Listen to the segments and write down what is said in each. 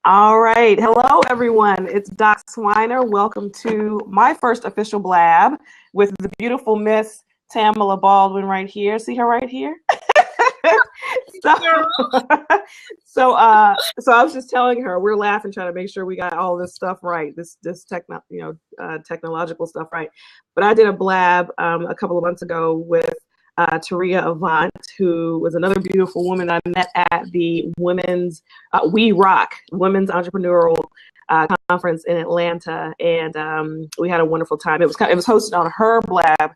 All right. Hello, everyone. It's Doc Swiner. Welcome to my first official Blab with the beautiful Miss Tamala Baldwin right here. See her right here? so, so I was just telling her, we're laughing, trying to make sure we got all this stuff right, this technological stuff right. But I did a Blab a couple of months ago with Taria Avant, who was another beautiful woman I met at the Women's We Rock Women's Entrepreneurial Conference in Atlanta, and we had a wonderful time. It was hosted on her Blab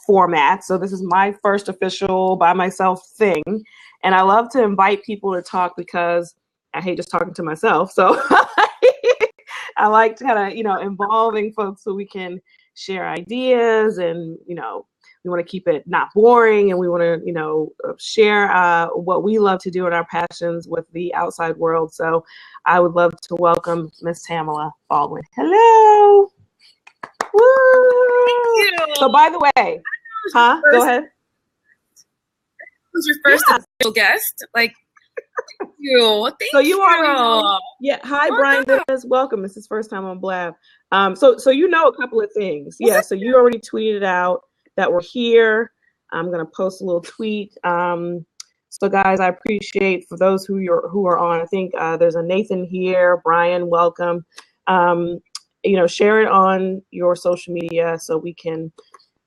format, so this is my first official by myself thing, and I love to invite people to talk because I hate just talking to myself. So I like kind of involving folks so we can share ideas and we want to keep it not boring, and we want to, share what we love to do and our passions with the outside world. So I would love to welcome Miss Tamala Baldwin. Hello. Woo! Thank you. So by the way, go ahead. Who's your first official guest? Thank you. So you are, hi, Brian. Welcome. This is first time on Blab. So you know a couple of things. Yeah. So you already tweeted out that we're here. I'm gonna post a little tweet. So guys, I appreciate for those who are on. I think there's a Nathan here. Brian, welcome. Share it on your social media so we can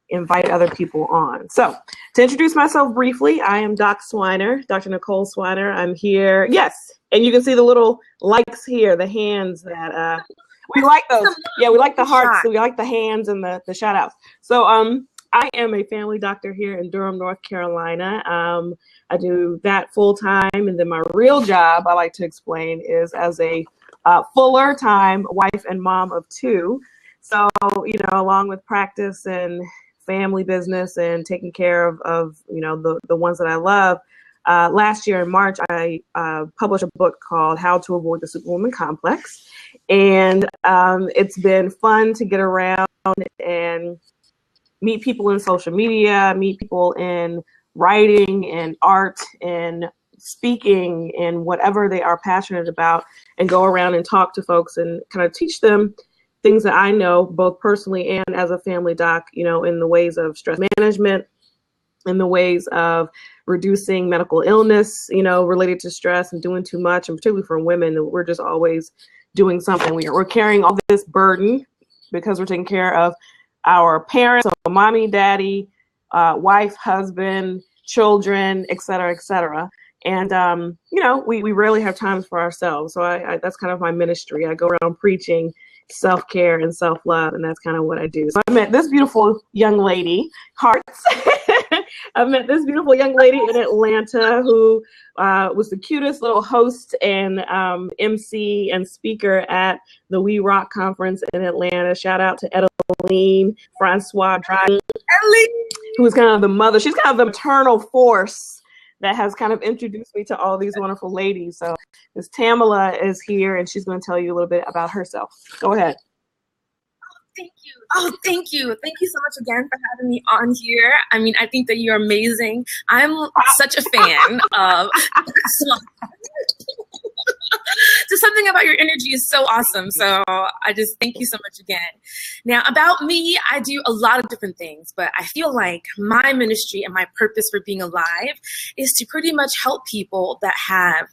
invite other people on. So to introduce myself briefly, I am Doc Swiner, Dr. Nicole Swiner. I'm here. Yes, and you can see the little likes here, the hands that we like those. Yeah, we like the hearts. So we like the hands and the shout outs. So I am a family doctor here in Durham, North Carolina. I do that full time, and then my real job, I like to explain, is as a fuller time wife and mom of two. So, along with practice and family business and taking care of the ones that I love, last year in March, I published a book called How to Avoid the Superwoman Complex. And it's been fun to get around and meet people in social media, meet people in writing and art and speaking and whatever they are passionate about, and go around and talk to folks and kind of teach them things that I know both personally and as a family doc, in the ways of stress management, in the ways of reducing medical illness, related to stress and doing too much, and particularly for women, we're just always doing something. We're carrying all this burden because we're taking care of our parents, so mommy, daddy, wife, husband, children, et cetera, et cetera. And, we rarely have times for ourselves. So that's kind of my ministry. I go around preaching self-care and self-love, and that's kind of what I do. So I met this beautiful young lady, hearts. I met this beautiful young lady in Atlanta who was the cutest little host and MC and speaker at the We Rock conference in Atlanta. Shout out to Edeline Francois, who is kind of the mother. She's kind of the maternal force that has kind of introduced me to all these wonderful ladies. So Miss Tamala is here, and she's going to tell you a little bit about herself. Go ahead. Thank you. Oh, thank you. Thank you so much again for having me on here. I mean, I think that you're amazing. I'm such a fan of just something about your energy is so awesome. So I just thank you so much again. Now, about me, I do a lot of different things, but I feel like my ministry and my purpose for being alive is to pretty much help people that have,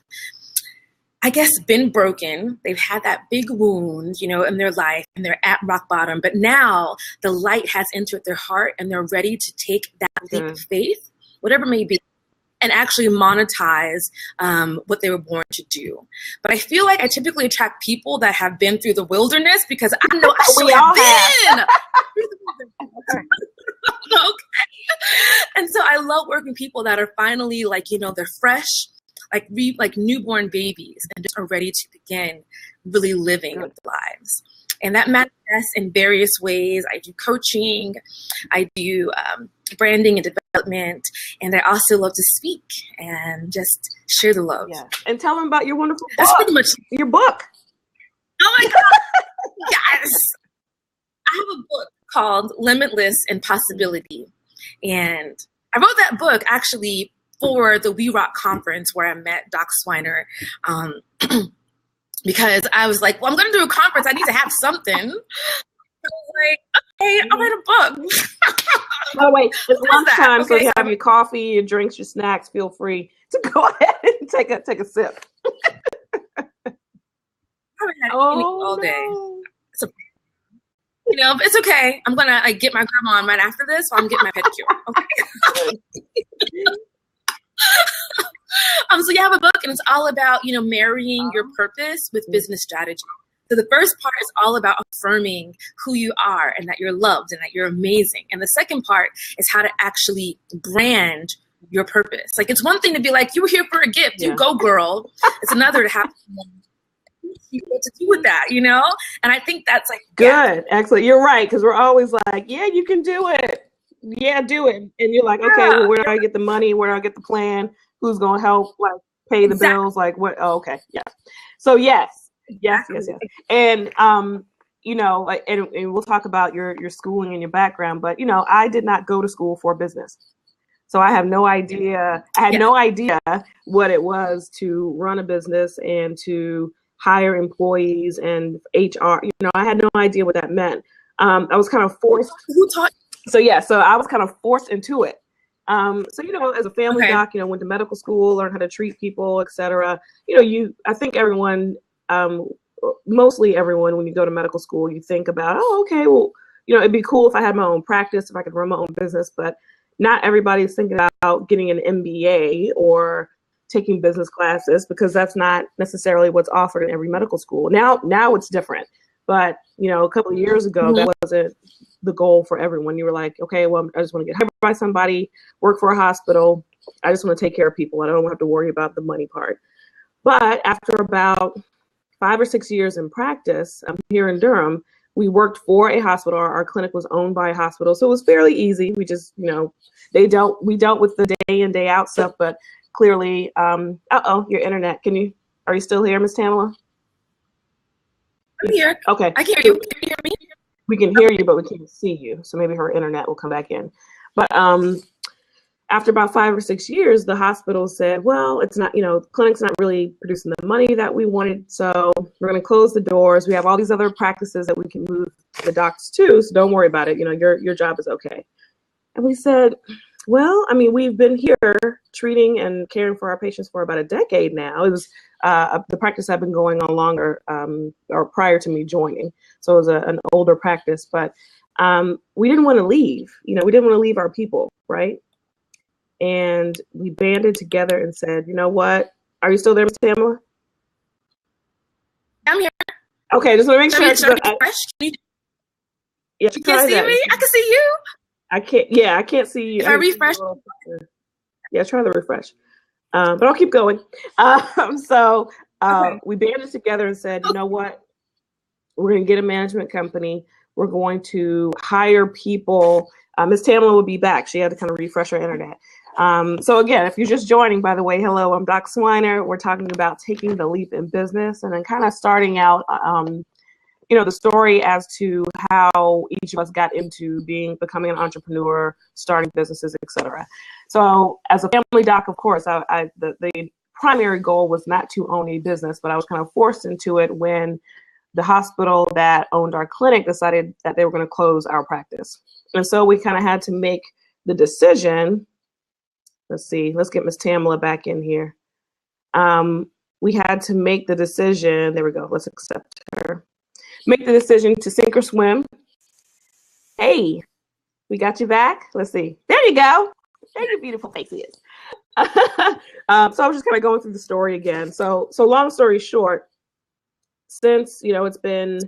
I guess, been broken. They've had that big wound, in their life, and they're at rock bottom. But now the light has entered their heart, and they're ready to take that leap of faith, whatever it may be, and actually monetize what they were born to do. But I feel like I typically attract people that have been through the wilderness, because I know I have been. Okay. And so I love working with people that are finally they're fresh, like newborn babies, and just are ready to begin really living their lives. And that manifests in various ways. I do coaching, I do branding and development, and I also love to speak and just share the love. Yeah. And tell them about your wonderful book. That's pretty much your book. Oh my God. Yes. I have a book called Limitless Impossibility. And I wrote that book actually for the We Rock conference where I met Doc Swiner because I was like, well, I'm going to do a conference. I need to have something. I was like, okay, I'll write a book. Oh, wait, it's lunchtime, okay, so you have your coffee, your drinks, your snacks. Feel free to go ahead and take a sip. I haven't had anything all day. So, you know, it's okay. I'm going to get my grandma on right after this, so I'm getting my pedicure. Okay. So you have a book, and it's all about, you know, marrying your purpose with business strategy. So the first part is all about affirming who you are and that you're loved and that you're amazing. And the second part is how to actually brand your purpose. Like, it's one thing to be like, you were here for a gift, you go girl. It's another to have what to do with that, you know? And I think that's like good. Excellent. You're right, because we're always like, yeah, you can do it. Yeah, do it. And you're like, okay, well, where do I get the money? Where do I get the plan? Who's going to help, like, pay the bills? Like, what? Oh, okay. Yeah. So yes. And, you know, like, and we'll talk about your schooling and your background, but, you know, I did not go to school for business. So I have no idea. I had no idea what it was to run a business and to hire employees and HR. You know, I had no idea what that meant. I was kind of forced. Who taught? So I was kind of forced into it. So, you know, as a family doc, you know, went to medical school, learned how to treat people, et cetera. You know, I think everyone, mostly everyone, when you go to medical school, you think about, oh, okay, well, you know, it'd be cool if I had my own practice, if I could run my own business, but not everybody's thinking about getting an MBA or taking business classes, because that's not necessarily what's offered in every medical school. Now it's different. But, you know, a couple of years ago, that wasn't the goal for everyone. You were like, okay, well, I just want to get hired by somebody, work for a hospital. I just want to take care of people. I don't have to worry about the money part. But after about 5 or 6 years in practice, here in Durham, we worked for a hospital. Our clinic was owned by a hospital, so it was fairly easy. We just, you know, we dealt with the day in, day out stuff, but clearly, your internet. Are you still here, Ms. Tamala? I'm here. Okay. I can hear you. Can you hear me? We can hear you, but we can't see you. So maybe her internet will come back in. But after about 5 or 6 years, the hospital said, well, it's not, you know, the clinic's not really producing the money that we wanted. So we're going to close the doors. We have all these other practices that we can move the docs to. So don't worry about it. You know, your job is okay. And we said, well, I mean, we've been here treating and caring for our patients for about a decade now. It was the practice had been going on longer, or prior to me joining. So it was an older practice, but we didn't want to leave. You know, we didn't want to leave our people, right? And we banded together and said, you know what? Are you still there, Ms. Tamala? I'm here. Okay, just want to make sure. You can't see me? I can see you. I can't. Yeah, I can't see you. If I refresh. Yeah, try to refresh. But I'll keep going. We banded together and said, you know what? We're going to get a management company. We're going to hire people. Ms. Tamala will be back. She had to kind of refresh her internet. So again, if you're just joining, by the way, hello, I'm Doc Swiner. We're talking about taking the leap in business and then kind of starting out, you know, the story as to how each of us got into becoming an entrepreneur, starting businesses, etc. So as a family doc, of course, the primary goal was not to own a business, but I was kind of forced into it when the hospital that owned our clinic decided that they were going to close our practice. And so we kind of had to make the decision. Let's get Ms. Tamala back in here. We had to make the decision. There we go. Let's accept her. Make the decision to sink or swim. Hey, we got you back. Let's see. There you go. There your beautiful face is. So I was just kind of going through the story again. So long story short, since, you know, it's been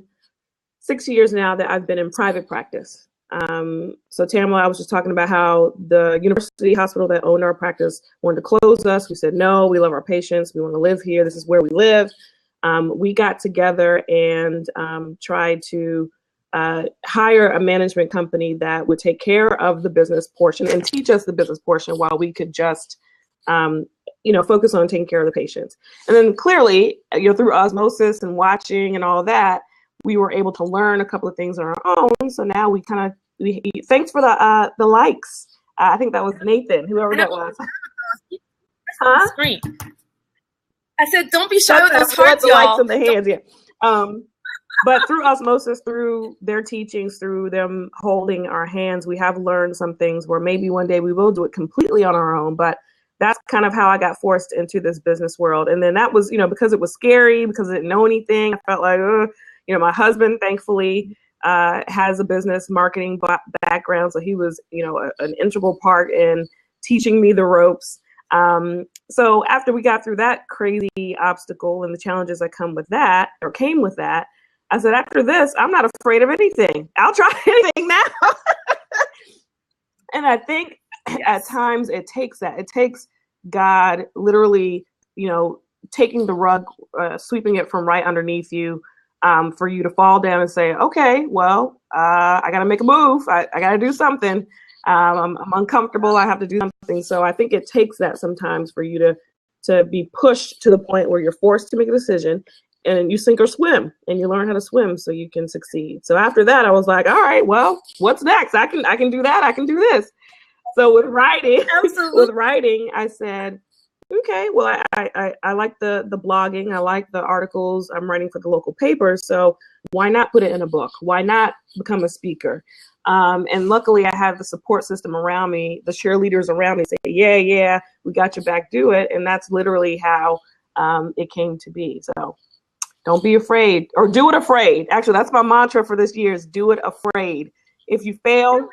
6 years now that I've been in private practice. So Tamala, I was just talking about how the university hospital that owned our practice wanted to close us. We said, no, we love our patients. We want to live here. This is where we live. We got together and tried to hire a management company that would take care of the business portion and teach us the business portion while we could just, you know, focus on taking care of the patients. And then clearly, you know, through osmosis and watching and all that, we were able to learn a couple of things on our own. So now we kind of, thanks for the likes. I think that was Nathan, whoever that was. Huh? Screen. I said, don't be shy with those hearts, the y'all. likes and the hands, yeah. But through osmosis, through their teachings, through them holding our hands, we have learned some things where maybe one day we will do it completely on our own. But that's kind of how I got forced into this business world. And then that was, because it was scary, because I didn't know anything. I felt like, my husband, thankfully, has a business marketing background. So he was, an integral part in teaching me the ropes. So after we got through that crazy obstacle and the challenges that came with that, I said, after this, I'm not afraid of anything. I'll try anything now. And I think at times it takes that. It takes God literally, taking the rug, sweeping it from right underneath you, for you to fall down and say, okay, well, I got to make a move. I got to do something. I'm uncomfortable. I have to do something. So I think it takes that sometimes for you to be pushed to the point where you're forced to make a decision, and you sink or swim, and you learn how to swim so you can succeed. So after that, I was like, all right, well, what's next? I can do that. I can do this. So with writing, I said, okay, well, I like the blogging. I like the articles I'm writing for the local papers. So why not put it in a book? Why not become a speaker? And luckily I have the support system around me, the cheerleaders around me say, yeah, we got your back, do it. And that's literally how it came to be. So don't be afraid, or do it afraid. Actually, that's my mantra for this year, is do it afraid. If you fail,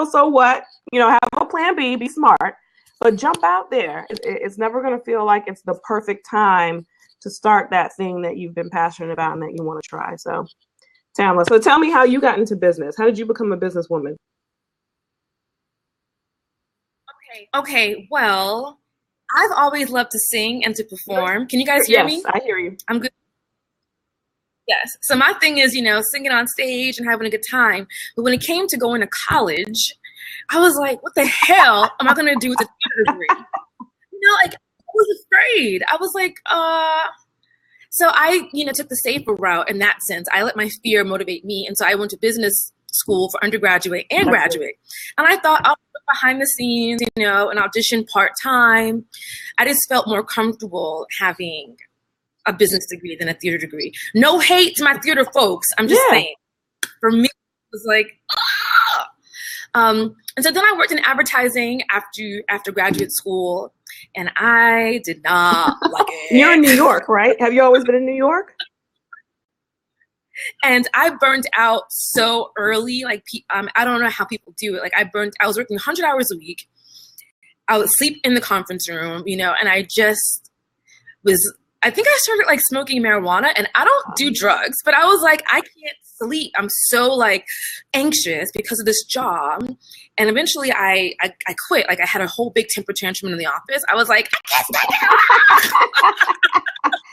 so what? Have a plan B, be smart, but jump out there. It's never going to feel like it's the perfect time to start that thing that you've been passionate about and that you want to try. So Tamala, so tell me how you got into business. How did you become a businesswoman? Okay. Well, I've always loved to sing and to perform. Can you guys hear me? Yes, I hear you. I'm good. Yes. So my thing is, singing on stage and having a good time. But when it came to going to college, I was like, what the hell am I going to do with a theater degree? I was afraid. I was like, So I, took the safer route in that sense. I let my fear motivate me. And so I went to business school for undergraduate and graduate. And I thought I'll put behind the scenes, and audition part-time. I just felt more comfortable having a business degree than a theater degree. No hate to my theater folks. I'm just saying. For me, it was like, and so then I worked in advertising after graduate school, and I did not like it. You're in New York, right? Have you always been in New York? And I burned out so early. I don't know how people do it. I was working 100 hours a week. I would sleep in the conference room, and I just I think I started smoking marijuana, and I don't do drugs, but I was like, I can't sleep. I'm so anxious because of this job. And eventually I quit. I had a whole big temper tantrum in the office. I was like, I can't stand it.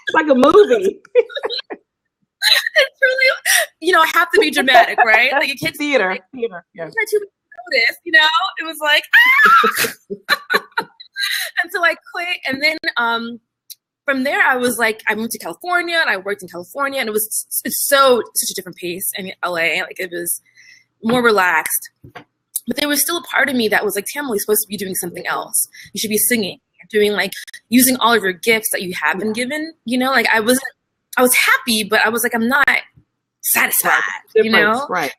It's like a movie. It's really, I have to be dramatic, right? It can't theater. Yeah. Too notice, it was like, and so I quit. And then, from there, I moved to California, and I worked in California, and it's such a different pace in LA. It was more relaxed, but there was still a part of me that was like, Tamala, you're supposed to be doing something else. You should be singing, doing using all of your gifts that you have been given. I was happy, but I was like, I'm not satisfied. Right.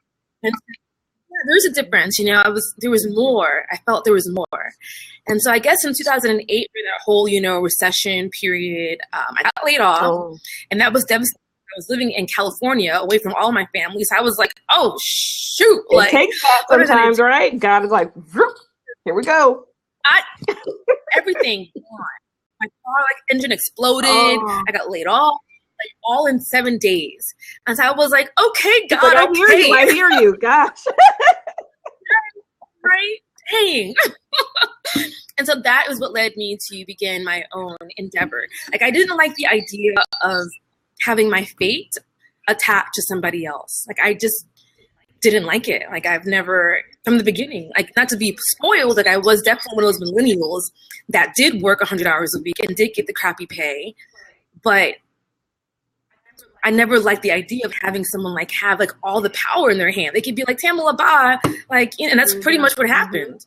And there's a difference. There was more. I felt there was more. And so I guess in 2008, during that whole, recession period, I got laid off, and that was devastating. I was living in California away from all my family. So I was like, oh, shoot. It takes that sometimes, right? God is like, here we go. Everything gone. My car engine exploded. I got laid off. All in 7 days. And so I was like, okay, God, I hear you. Gosh. Right? Dang. And so that is what led me to begin my own endeavor. I didn't like the idea of having my fate attached to somebody else. I just didn't like it. I've never, from the beginning, not to be spoiled, I was definitely one of those millennials that did work 100 hours a week and did get the crappy pay. But I never liked the idea of having someone have all the power in their hand. They could be like, Tamala, bye. And that's pretty much what happened,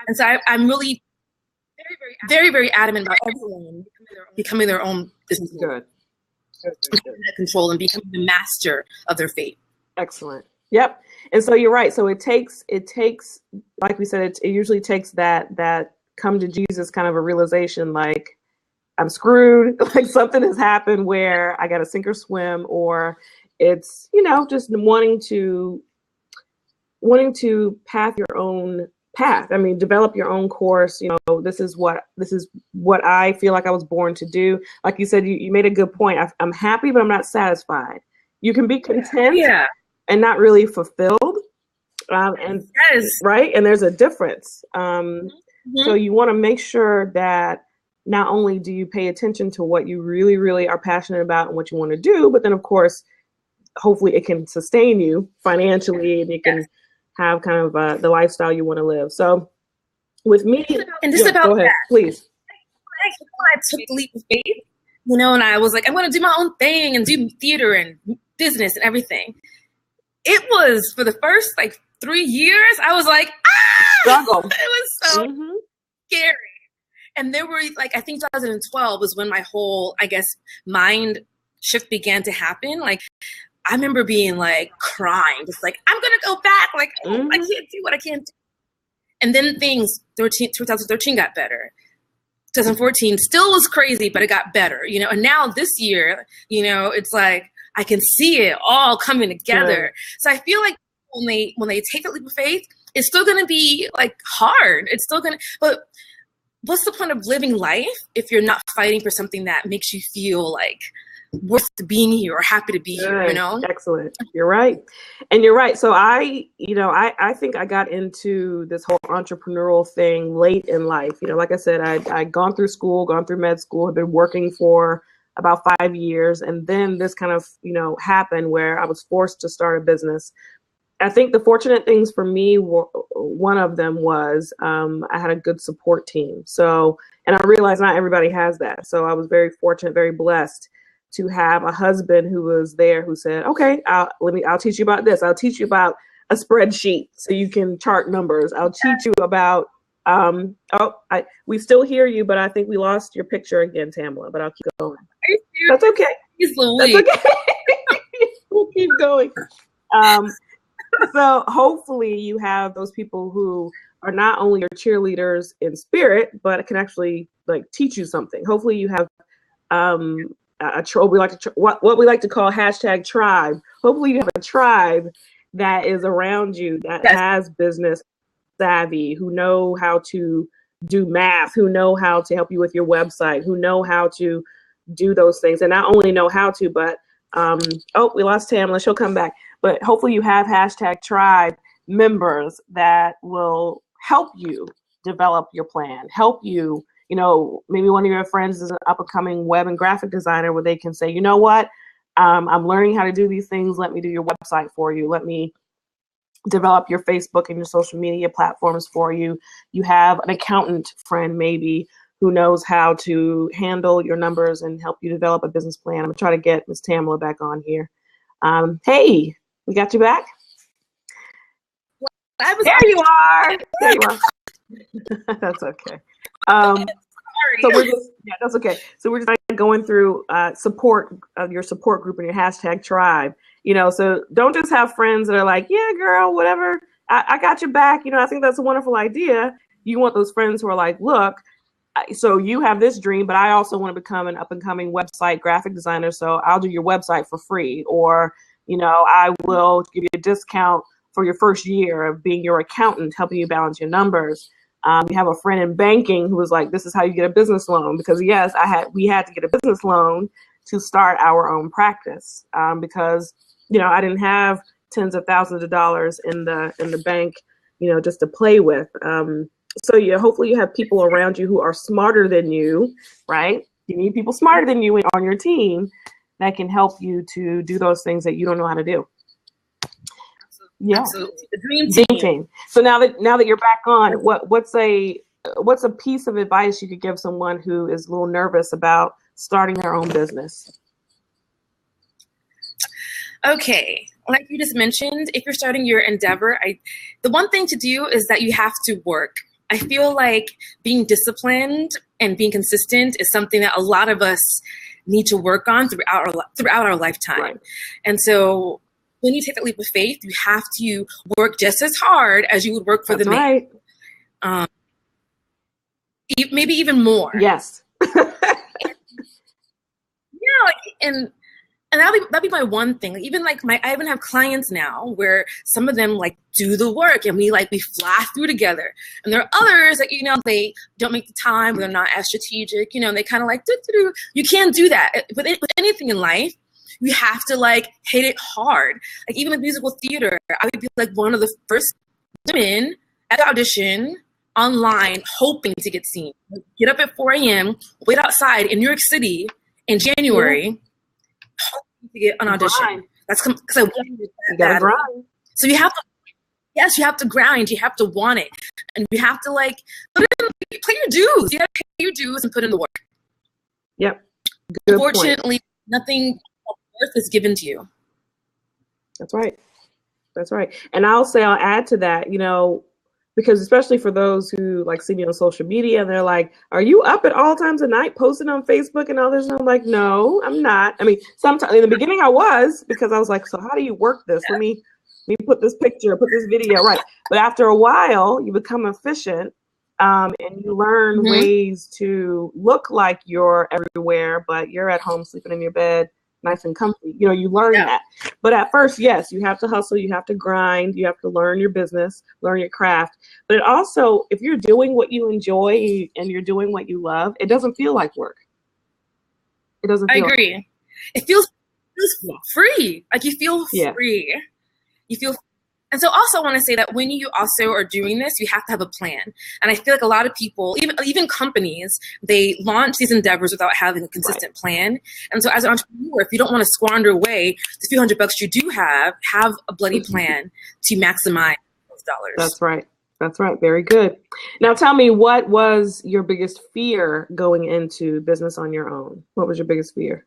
And so I'm really very, very adamant about everyone becoming their own business. Good. Control and becoming the master of their fate. Excellent. Yep. And so you're right. So it takes, like we said, it usually takes that come to Jesus kind of a realization, like I'm screwed, like something has happened where I got to sink or swim, or it's, just wanting to path your own path. I mean, develop your own course. This is what I feel like I was born to do. Like you said, you made a good point. I'm happy, but I'm not satisfied. You can be content and not really fulfilled. And yes. Right. And there's a difference. So you want to make sure that not only do you pay attention to what you really, really are passionate about and what you want to do, but then of course, hopefully it can sustain you financially and you can have kind of the lifestyle you want to live. So with me, and just about go ahead, that, please. I took the leap of faith, and I was like, I'm going to do my own thing and do theater and business and everything. It was for the first 3 years, I was like, struggle. It was so scary. And there were I think 2012 was when my whole, mind shift began to happen. I remember being crying, just I'm going to go back. I can't do what I can't do. And then things, 2013 got better. 2014 still was crazy, but it got better, and now this year, it's I can see it all coming together. So I feel like when they take a leap of faith, it's still going to be hard. It's still going to, but what's the point of living life if you're not fighting for something that makes you feel worth being here or happy to be here, Excellent. You're right. And you're right. So I think I got into this whole entrepreneurial thing late in life. Like I said, I'd gone through school, gone through med school, had been working for about 5 years. And then this kind of, happened where I was forced to start a business. I think the fortunate things for me were, one of them was I had a good support team. So, and I realized not everybody has that. So I was very fortunate, very blessed to have a husband who was there who said, okay, I'll teach you about this. I'll teach you about a spreadsheet so you can chart numbers. I'll teach you about, we still hear you, but I think we lost your picture again, Tamala, but I'll keep going. That's okay. That's okay. We'll keep going. So hopefully you have those people who are not only your cheerleaders in spirit, but can actually teach you something. Hopefully you have what we like to call #tribe. Hopefully you have a tribe that is around you that has business savvy, who know how to do math, who know how to help you with your website, who know how to do those things, and not only know how to, but we lost Tamala. She'll come back. But hopefully you have #tribe members that will help you develop your plan, help you, maybe one of your friends is an up-and-coming web and graphic designer where they can say, you know what, I'm learning how to do these things. Let me do your website for you. Let me develop your Facebook and your social media platforms for you. You have an accountant friend maybe who knows how to handle your numbers and help you develop a business plan. I'm going to try to get Ms. Tamala back on here. Hey, we got you back? There you are. There you are. That's okay. So we're just, that's okay. So we're just going through support of your support group and your #tribe. So don't just have friends that are like, yeah, girl, whatever. I got your back. I think that's a wonderful idea. You want those friends who are like, look, so you have this dream, but I also want to become an up-and-coming website graphic designer. So I'll do your website for free, or I will give you a discount for your first year of being your accountant, helping you balance your numbers. You have a friend in banking who was like, this is how you get a business loan, because yes, we had to get a business loan to start our own practice, because I didn't have tens of thousands of dollars in the bank, just to play with. So hopefully you have people around you who are smarter than you, right? You need people smarter than you on your team that can help you to do those things that you don't know how to do. Yeah. Absolutely. The dream team. So now that you're back on, what's a piece of advice you could give someone who is a little nervous about starting their own business? Okay. Like you just mentioned, if you're starting your endeavor, the one thing to do is that you have to work I feel like being disciplined and being consistent is something that a lot of us need to work on throughout our lifetime. Right. And so when you take that leap of faith, you have to work just as hard as you would work for That's the man. right. Maybe even more. Yes. And that'd be my one thing. I even have clients now where some of them do the work and we fly through together. And there are others that, they don't make the time, they're not as strategic, they kind of do. You can't do that. With anything in life, you have to hit it hard. Even with musical theater, I would be one of the first women at the audition online hoping to get seen. Get up at 4 a.m., wait outside in New York City in January, hoping to get an audition. Grind. That's because I wanted it You gotta grind. So you have to grind. You have to want it, and you have to pay your dues. You have to pay your dues and put in the work. Yep. Good Unfortunately, point. Nothing of worth is given to you. That's right. That's right. And I'll add to that, because especially for those who see me on social media and they're like, are you up at all times of night posting on Facebook and all this? And I'm like, no, I'm not. I mean, sometimes in the beginning I was, because I was like, so how do you work this? Let me put this picture, put this video, right. But after a while, you become efficient and you learn ways to look like you're everywhere, but you're at home sleeping in your bed, nice and comfy. You learn that. But at first, yes, you have to hustle, you have to grind, you have to learn your business, learn your craft. But it also, if you're doing what you enjoy and you're doing what you love, it doesn't feel like work. It doesn't feel I agree. It feels free. You feel free. You feel. And so also I want to say that when you also are doing this, you have to have a plan. And I feel like a lot of people, even companies, they launch these endeavors without having a consistent plan. And so as an entrepreneur, if you don't want to squander away the few $100 you do have a bloody plan to maximize those dollars. That's right. That's right. Very good. Now tell me, what was your biggest fear going into business on your own? What was your biggest fear?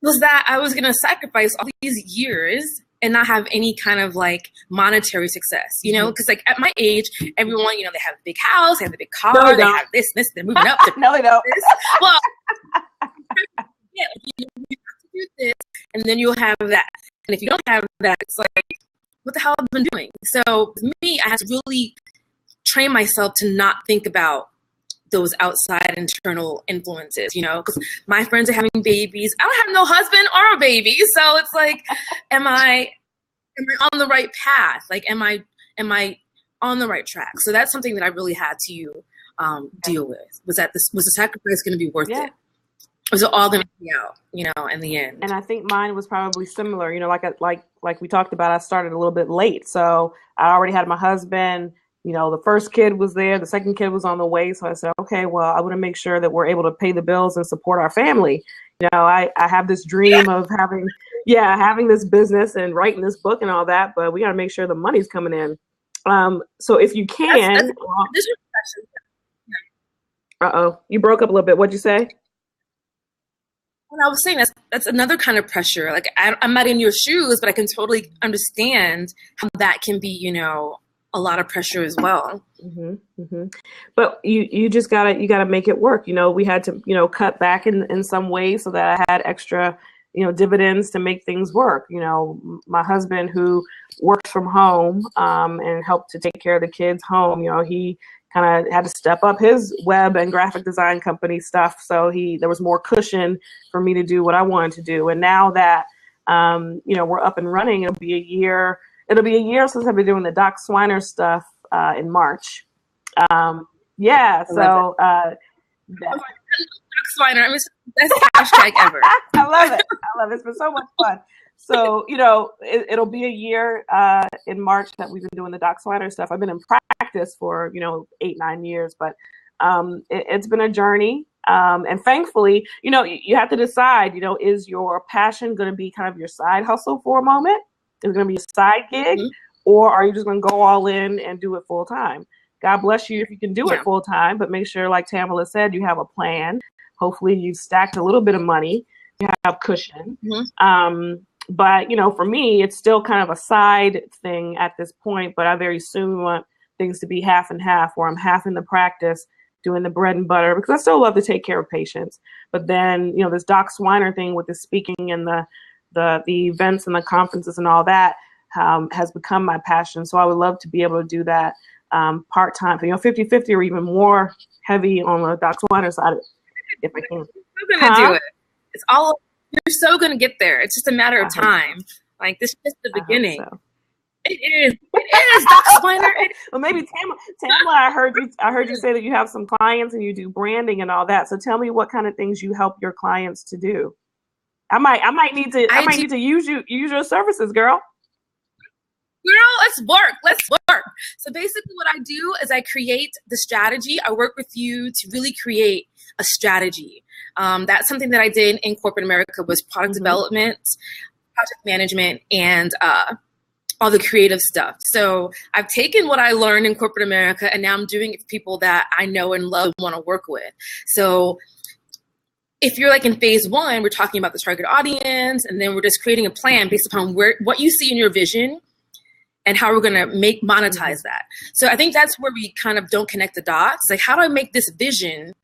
Was that I was going to sacrifice all these years and not have any kind of monetary success, because at my age, everyone, they have a big house, they have a big car, no, they have this, they're moving up. No, they don't. Well, you have to do this, and then you'll have that. And if you don't have that, it's what the hell have I been doing? So for me, I had to really train myself to not think about those outside internal influences, because my friends are having babies. I don't have no husband or a baby. So it's am I on the right path? Am I on the right track? So that's something that I really had to deal with. Was the sacrifice going to be worth it? Was it all going to be out, in the end? And I think mine was probably similar. Like we talked about, I started a little bit late. So I already had my husband. The first kid was there, the second kid was on the way. So I said, okay, well, I want to make sure that we're able to pay the bills and support our family. I have this dream of having this business and writing this book and all that, but we got to make sure the money's coming in. So if you can, you broke up a little bit. What'd you say? Well, I was saying that's another kind of pressure. I'm not in your shoes, but I can totally understand how that can be, a lot of pressure as well. But you just gotta make it work. We had to, cut back in some ways so that I had extra, dividends to make things work. My husband, who works from home and helped to take care of the kids home, he kind of had to step up his web and graphic design company stuff. So there was more cushion for me to do what I wanted to do. And now that, we're up and running, it'll be a year since I've been doing the Doc Swiner stuff in March. So Doc Swiner, best hashtag ever. I love it. It's been so much fun. So, it'll be a year in March that we've been doing the Doc Swiner stuff. I've been in practice for, 8-9 years, but it's been a journey. And thankfully, you have to decide, is your passion going to be kind of your side hustle for a moment? Is it going to be a side gig, or are you just going to go all in and do it full time? God bless you if you can do it full time, but make sure, like Tamala said, you have a plan. Hopefully you've stacked a little bit of money. You have cushion. But, for me, it's still kind of a side thing at this point, but I very soon want things to be half and half, where I'm half in the practice doing the bread and butter, because I still love to take care of patients. But then, this Doc Swiner thing with the speaking and the events and the conferences and all that has become my passion. So I would love to be able to do that part-time, 50-50 or even more heavy on the Doc Swiner side if I can. You're going to do it. It's all, you're so going to get there. It's just a matter of time. Like, this is just the beginning. So. It is, Doc Swiner. Well, maybe Tamala, I heard you say that you have some clients and you do branding and all that. So tell me what kind of things you help your clients to do. I might need to use your services, girl. Let's work. So basically what I do is I create the strategy. I work with you to really create a strategy. That's something that I did in corporate America, was product development, project management, and all the creative stuff. So I've taken what I learned in corporate America, and now I'm doing it for people that I know and love and want to work with. So if you're like in phase one, we're talking about the target audience, and then we're just creating a plan based upon what you see in your vision and how we're going to monetize that. So I think that's where we kind of don't connect the dots. Like, how do I make this vision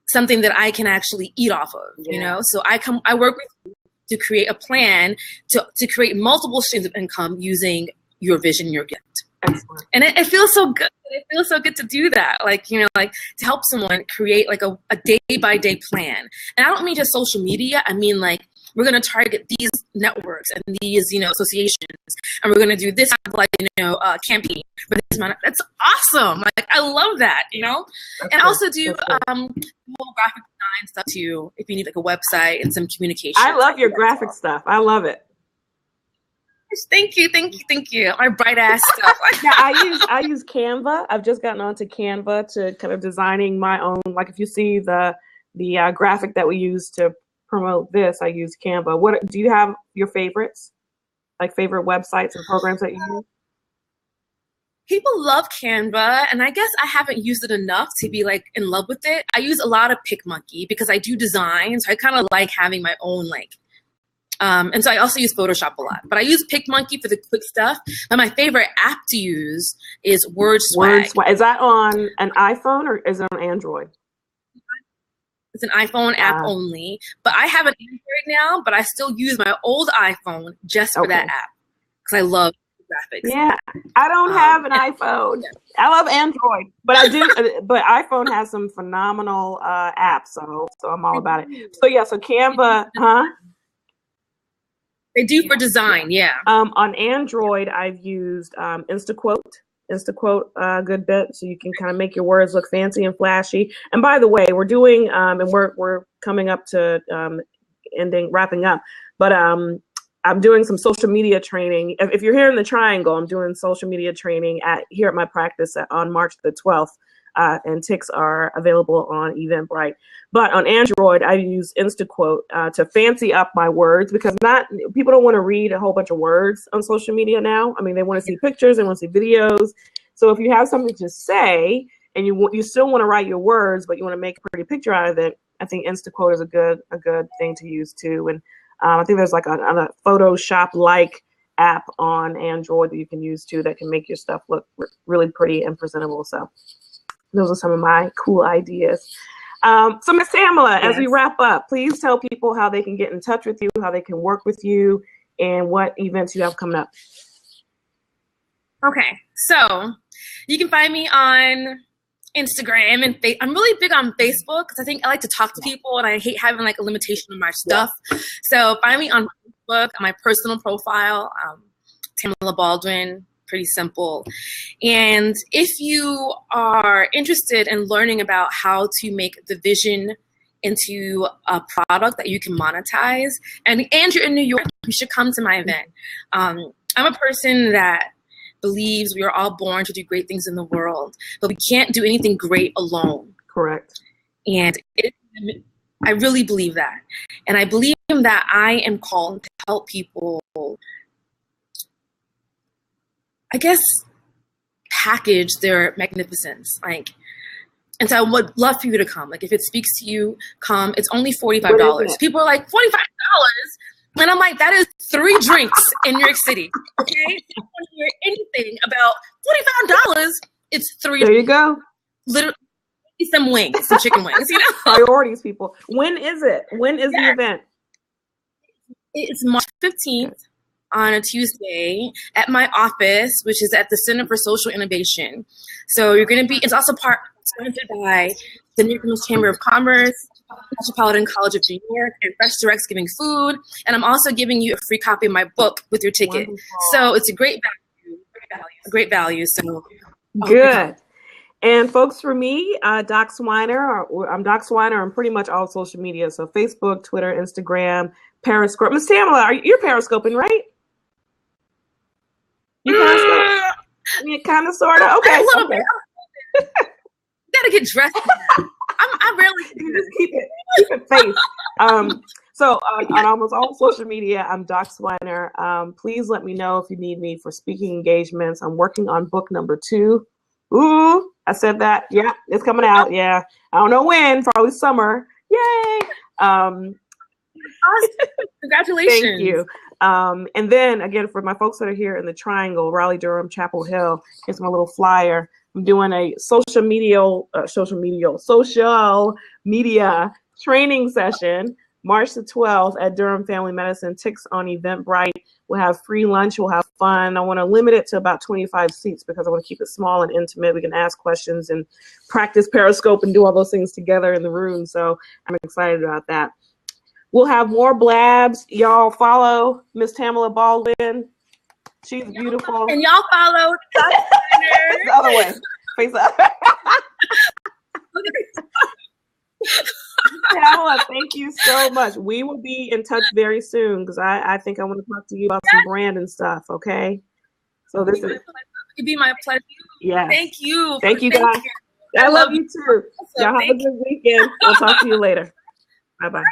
something that I can actually eat off of, So I work with you to create a plan to create multiple streams of income using your vision, your gift. Excellent. And it feels so good. It feels so good to do that. Like, like to help someone create like a day-by-day plan. And I don't mean just social media. I mean, like, we're going to target these networks and these, associations, and we're going to do this, campaign for this amount. That's awesome. Like, I love that, and I also do more graphic design stuff too, if you need like a website and some communication. I love your graphic stuff. I love it. Thank you. My bright ass stuff. Yeah, I use Canva. I've just gotten onto Canva to kind of designing my own. Like, if you see the graphic that we use to promote this, I use Canva. What do you have your favorites? Like favorite websites and programs that you use? People love Canva, and I guess I haven't used it enough to be like in love with it. I use a lot of PicMonkey because I do design, so I kind of like having my own and so I also use Photoshop a lot. But I use PicMonkey for the quick stuff. But my favorite app to use is WordSwag. Is that on an iPhone or is it on Android? It's an iPhone app only, but I have an Android now, but I still use my old iPhone just for that app because I love graphics. Yeah, I don't have an iPhone. Yeah. I love Android, but I do. But iPhone has some phenomenal apps, so I'm all about it. So Canva, They do for design, yeah. On Android, I've used Instaquote, a good bit, so you can kind of make your words look fancy and flashy. And by the way, we're doing, and we're coming up to wrapping up, but I'm doing some social media training. If you're here in the Triangle, I'm doing social media training here at my practice on March the 12th. And ticks are available on Eventbrite. But on Android, I use Instaquote to fancy up my words, because people don't want to read a whole bunch of words on social media now. I mean, they want to see pictures, they want to see videos. So if you have something to say and you still want to write your words, but you want to make a pretty picture out of it, I think Instaquote is a good thing to use too. And I think there's like a Photoshop-like app on Android that you can use too that can make your stuff look really pretty and presentable. So those are some of my cool ideas. So Ms. Tamala, as we wrap up, please tell people how they can get in touch with you, how they can work with you, and what events you have coming up. Okay, so you can find me on Instagram, and I'm really big on Facebook because I think I like to talk to people, and I hate having like a limitation on my stuff. So find me on Facebook, my personal profile, Tamala Baldwin. Pretty simple. And if you are interested in learning about how to make the vision into a product that you can monetize, and you're in New York, you should come to my event. I'm a person that believes we are all born to do great things in the world, but we can't do anything great alone. Correct. And I really believe that. And I believe that I am called to help people, I guess, package their magnificence. And so I would love for you to come. Like, if it speaks to you, come. It's only $45. People are like, $45? And I'm like, that is 3 drinks in New York City. Okay? If you want to hear anything about $45, It's 3. There you go. Literally some wings, some chicken wings, you know? Priorities, people. When is it? When is the event? It's March 15th on a Tuesday at my office, which is at the Center for Social Innovation. So you're going to be, it's also sponsored by the New York Chamber of Commerce, Metropolitan College of New York, and Fresh Direct's giving food. And I'm also giving you a free copy of my book with your ticket. Wonderful. So it's a great value. So good. And folks, for me, Doc Swiner, I'm Doc Swiner on pretty much all social media. So Facebook, Twitter, Instagram, Periscope. Miss Tamala, you're Periscoping, right? You Periscope? Yeah, kind of, sort of. Okay. A little bit. Gotta get dressed. I rarely just keep it face. So on almost all social media, I'm Doc Swiner. Please let me know if you need me for speaking engagements. I'm working on book number 2. Ooh, I said that. Yeah, it's coming out. Yeah, I don't know when. Probably summer. Yay! Awesome. Congratulations. Thank you. And then again, for my folks that are here in the Triangle, Raleigh, Durham, Chapel Hill, here's my little flyer. I'm doing a social media training session March the 12th at Durham Family Medicine. Ticks on Eventbrite. We'll have free lunch. We'll have fun. I want to limit it to about 25 seats because I want to keep it small and intimate. We can ask questions and practice Periscope and do all those things together in the room. So I'm excited about that. We'll have more blabs. Y'all follow Miss Tamala Baldwin. She's beautiful. And y'all follow the other way. Face up. Tamala, thank you so much. We will be in touch very soon because I think I want to talk to you about some brand and stuff. Okay. So this is. It'd be my pleasure. Yeah. Thank you. Thank you, guys. I love you too. Y'all have a good weekend. We'll talk to you later. Bye bye.